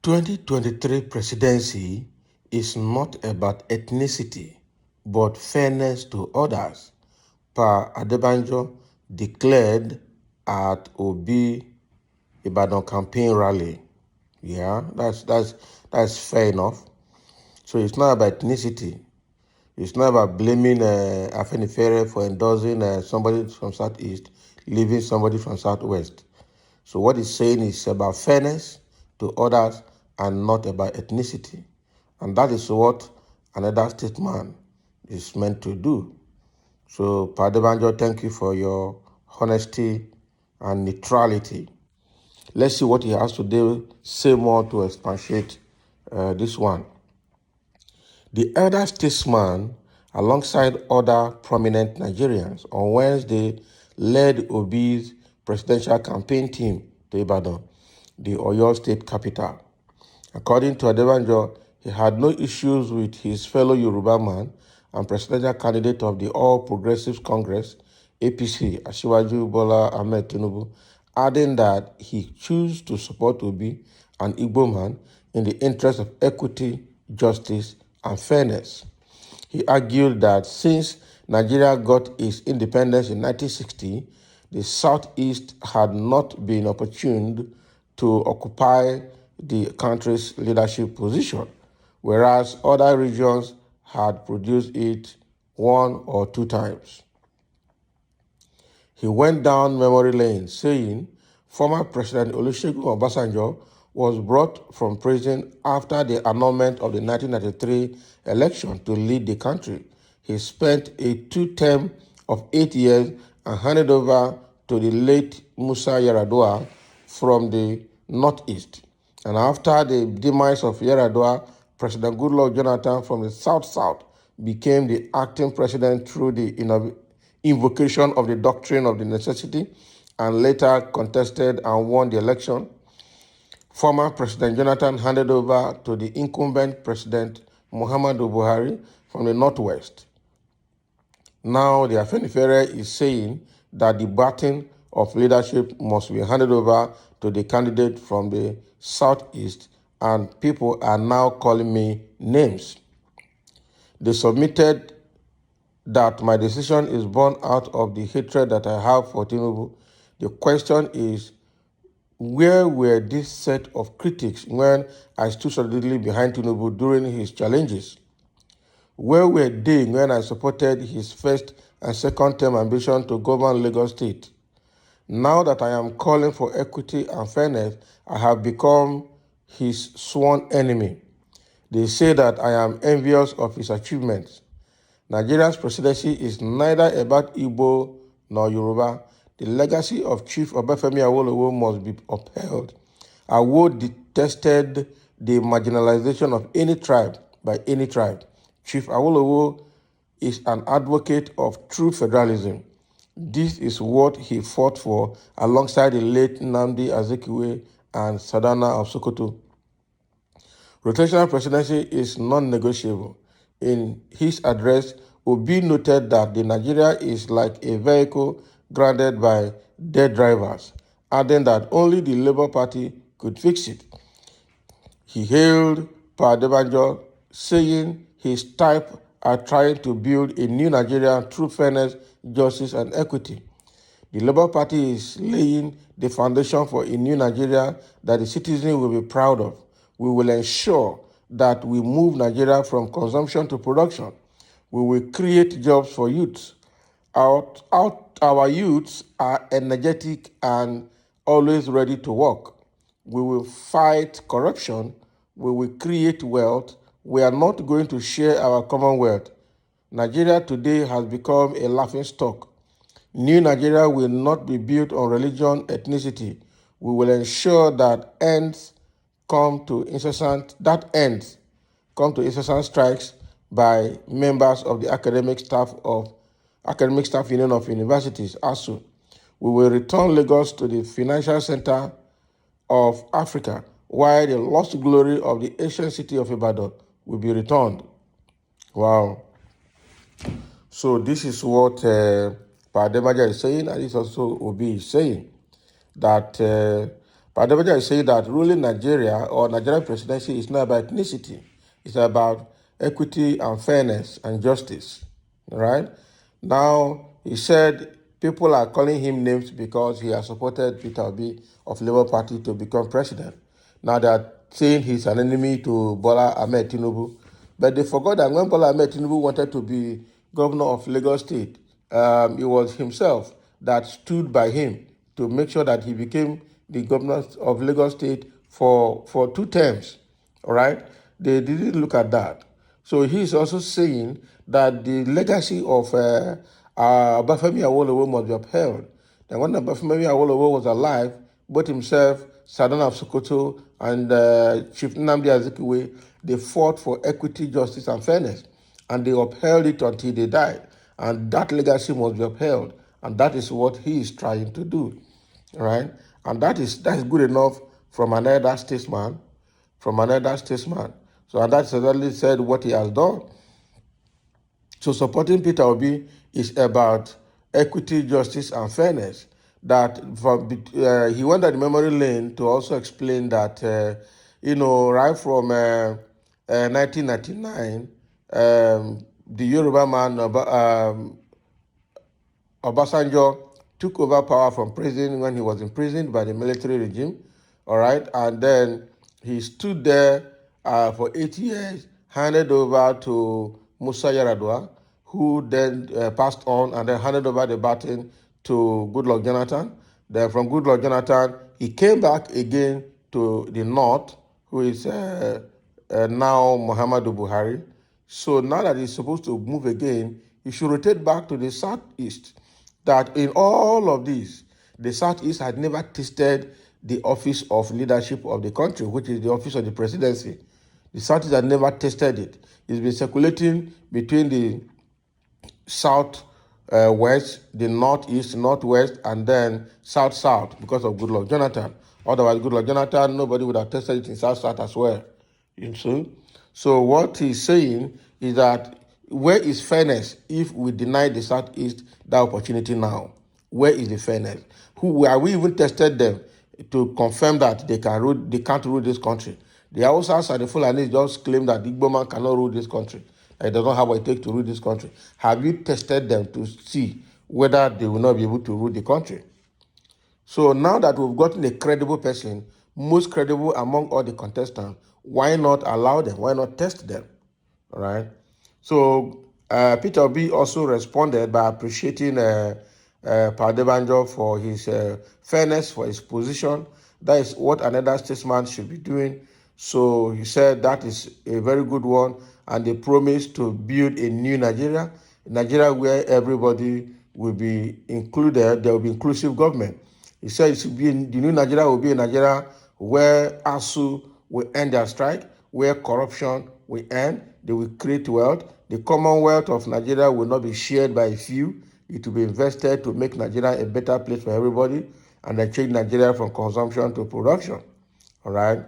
"2023 presidency is not about ethnicity, but fairness to others," Per Adebanjo declared at Obi Ibadan campaign rally. Yeah, that's fair enough. So it's not about ethnicity. It's not about blaming Afenifere for endorsing somebody from Southeast, leaving somebody from Southwest. So what he's saying is about fairness to others and not about ethnicity. And that is what another statesman is meant to do. So, Adebanjo, thank you for your honesty and neutrality. Let's see what he has to say more to expatiate this one. The elder statesman, alongside other prominent Nigerians, on Wednesday led Obi's presidential campaign team to Ibadan, the Oyo state capital. According to Adebanjo, he had no issues with his fellow Yoruba man and presidential candidate of the All Progressives Congress, APC, Asiwaju Bola Ahmed Tinubu, adding that he chose to support Obi, an Igbo man, in the interest of equity, justice, and fairness. He argued that since Nigeria got its independence in 1960, the Southeast had not been opportune to occupy the country's leadership position, whereas other regions had produced it one or two times. He went down memory lane, saying former President Olusegun Obasanjo was brought from prison after the annulment of the 1993 election to lead the country. He spent a two-term of 8 years and handed over to the late Musa Yar'Adua from the Northeast. And after the demise of Yar'Adua, President Goodluck Jonathan from the South became the acting president through the invocation of the doctrine of the necessity, and later contested and won the election. Former President Jonathan handed over to the incumbent President Muhammadu Buhari from the Northwest. Now the Afenifere is saying that the baton of leadership must be handed over to the candidate from the Southeast, and people are now calling me names. They submitted that my decision is born out of the hatred that I have for Tinubu. The question is, where were this set of critics when I stood solidly behind Tinubu during his challenges? Where were they when I supported his first and second term ambition to govern Lagos State? Now that I am calling for equity and fairness, I have become his sworn enemy. They say that I am envious of his achievements. Nigeria's presidency is neither about Igbo nor Yoruba. The legacy of Chief Obafemi Awolowo must be upheld. Awo detested the marginalization of any tribe by any tribe. Chief Awolowo is an advocate of true federalism. This is what he fought for alongside the late Nnamdi Azikiwe and Sadana of Sokoto. Rotational presidency is non-negotiable. In his address, Obi noted that the Nigeria is like a vehicle grounded by dead drivers, adding that only the Labour Party could fix it. He hailed Per Adebanjo, saying his type are trying to build a new Nigeria through fairness, justice, and equity. The Labour Party is laying the foundation for a new Nigeria that the citizens will be proud of. We will ensure that we move Nigeria from consumption to production. We will create jobs for youths. Our youths are energetic and always ready to work. We will fight corruption. We will create wealth. We are not going to share our commonwealth. Nigeria today has become a laughingstock. New Nigeria will not be built on religion, ethnicity. We will ensure that ends come to incessant strikes by members of the Academic Staff Union of Universities, ASU. We will return Lagos to the financial center of Africa, while the lost glory of the ancient city of Ibadan will be returned. Wow. So this is what Adebanjo is saying, and this also Obi is saying, that Adebanjo is saying that ruling Nigeria or Nigerian presidency is not about ethnicity. It's about equity and fairness and justice. Right? Now, he said people are calling him names because he has supported Peter Obi of Labour Party to become president. Now they are saying he's an enemy to Bola Ahmed Tinubu. But they forgot that when Bola Ahmed Tinubu wanted to be governor of Lagos State, it was himself that stood by him to make sure that he became the governor of Lagos State for 2 terms. All right? They didn't look at that. So he's also saying that the legacy of Obafemi Awolowo must be upheld. And when Obafemi Awolowo was alive, both himself, Sardauna of Sokoto, and Chief Nnamdi Azikiwe, they fought for equity, justice, and fairness. And they upheld it until they died. And that legacy must be upheld. And that is what he is trying to do. Right? And that's good enough from an elder statesman. So and that's exactly said what he has done. So supporting Peter Obi is about equity, justice, and fairness. That he went at the memory lane to also explain that, right from 1999, the Yoruba man Obasanjo took over power from prison when he was imprisoned by the military regime, all right? And then he stood there for 8 years, handed over to Musa Yar'Adua, who then passed on and then handed over the baton to Goodluck Jonathan. Then from Goodluck Jonathan, he came back again to the north, who is now Muhammadu Buhari. So now that he's supposed to move again, he should rotate back to the southeast. That in all of these, the Southeast had never tasted the office of leadership of the country, which is the office of the presidency. The Southeast had never tasted it. It's been circulating between the South West, the Northeast, Northwest, and then South because of Goodluck Jonathan. Otherwise, Goodluck Jonathan, nobody would have tested it in South as well. You see? So what he's saying is that where is fairness if we deny the Southeast that opportunity now? Where is the fairness? Have we even tested them to confirm that they can't rule this country? The Hausas and the Fulanis just claim that the Igbo man cannot rule this country. It does not have what it takes to rule this country. Have you tested them to see whether they will not be able to rule the country? So now that we've gotten a credible person, most credible among all the contestants, why not allow them? Why not test them? All right. So Peter Obi also responded by appreciating Adebanjo for his fairness, for his position. That is what another statesman should be doing. So he said that is a very good one, and they promised to build a new Nigeria where everybody will be included. There will be inclusive government. He said it should be the new Nigeria will be a Nigeria where ASU will end their strike, where corruption will end. They will create wealth. The commonwealth of Nigeria will not be shared by a few. It will be invested to make Nigeria a better place for everybody, and then change Nigeria from consumption to production. All right.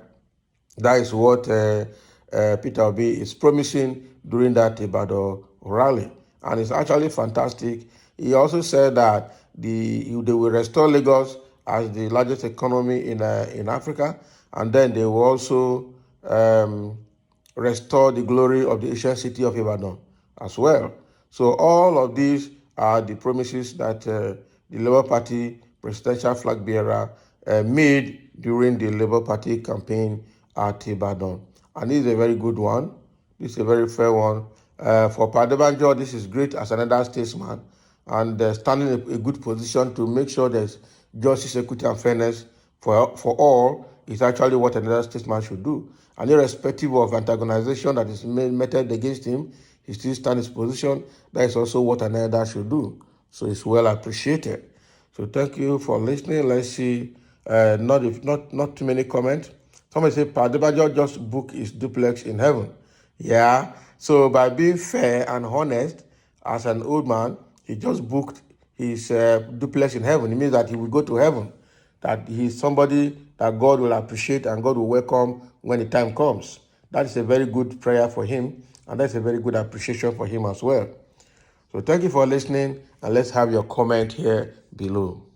That is what Peter Obi is promising during that Ibadan rally. And it's actually fantastic. He also said that they will restore Lagos as the largest economy in Africa, and then they will also restore the glory of the ancient city of Ibadan as well. So all of these are the promises that the Labour Party presidential flag bearer made during the Labour Party campaign at Ibadan. And this is a very good one. This is a very fair one. For Adebanjo, this is great as another statesman, and standing in a good position to make sure there's justice, equity, and fairness for all is actually what another statesman should do. And irrespective of antagonization that is meted against him, he still stands his position. That is also what another should do. So it's well appreciated. So thank you for listening. Let's see. Not too many comments. Somebody say Adebanjo just booked his duplex in heaven. Yeah. So by being fair and honest, as an old man, he just booked his duplex in heaven. It means that he will go to heaven. That he's somebody that God will appreciate and God will welcome when the time comes. That is a very good prayer for him, and that's a very good appreciation for him as well. So thank you for listening. and let's have your comment here below.